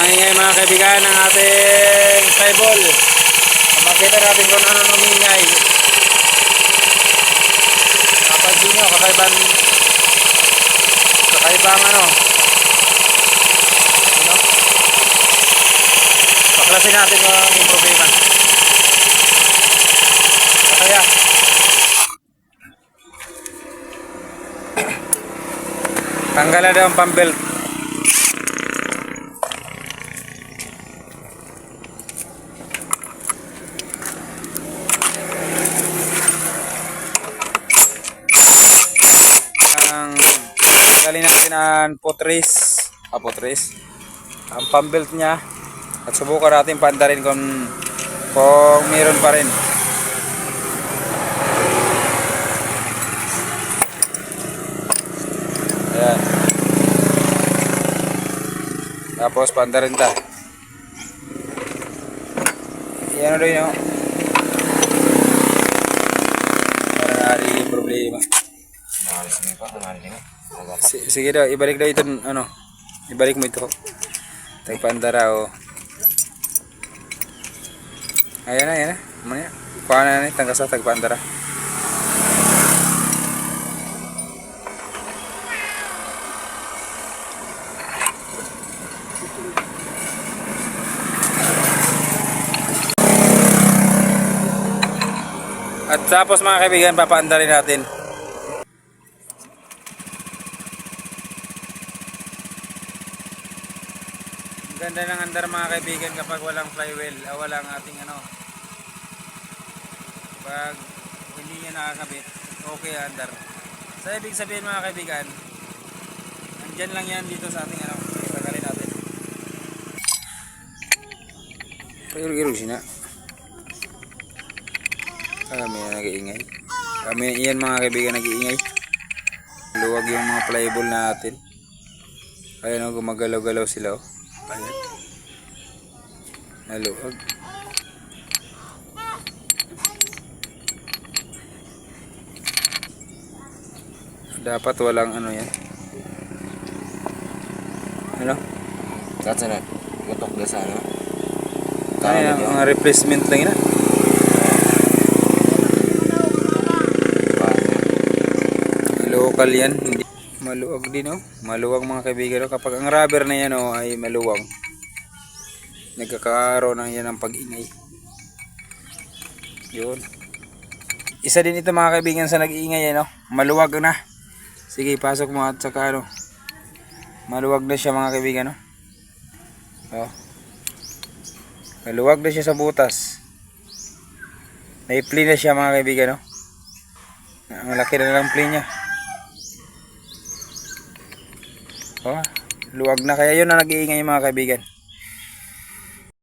Maingay mga kaibigan ng ating tribal. Makita natin kung ano numingay. Napansin nyo, kakaibang ano. Baklasin natin kung ano yung problema. Kaya tanggalan daw ang pambelt. Tanggalin natin ang potris, ang pambelt niya, at subukan natin pandarin kung meron pa rin. Ayan. Tapos pandarin ta. Yan rin yun. Parang nari yung problema. Sige daw, ibalik daw ito, ano, ibalik mo ito. Tagpandara o. Ayan na. Mamaya. Kuha na na, tangkasa, tagpandara. At tapos mga kaibigan, papaandarin natin. Ganda ng andar mga kaibigan kapag walang flywheel, walang ating ano, pag hindi niya nakakabit, okay andar. So ibig sabihin mga kaibigan, andyan lang yan dito sa ating ano, tagalin natin. Pagiro siya na. Kami na nag-iingay. Kami yan mga kaibigan nag-iingay. Luwag yung mga flywheel natin. Ayan o, gumagalaw-galaw sila o. Ayan. Naluwag. Dapat walang ano yan. Ano? Katsa na. Gutok na sa ano. Kaya mga replacement lang yun. Local yan. Hindi. Maluwag din oh. Maluwag mga kaibigan oh. Kapag ang rubber na yan oh ay maluwag, nagkakaroon ng yan ng pag-ingay. Yun. Isa din ito mga kaibigan sa nag-iingay yan oh. Maluwag na. Sige, pasok mo at saka ano. Maluwag na siya mga kaibigan oh. Oh. Maluwag na siya sa butas. Naipli na siya mga kaibigan oh. Ang laki na lang play niya. Oh, luwag na, kaya yun na nag-iingay mga kaibigan.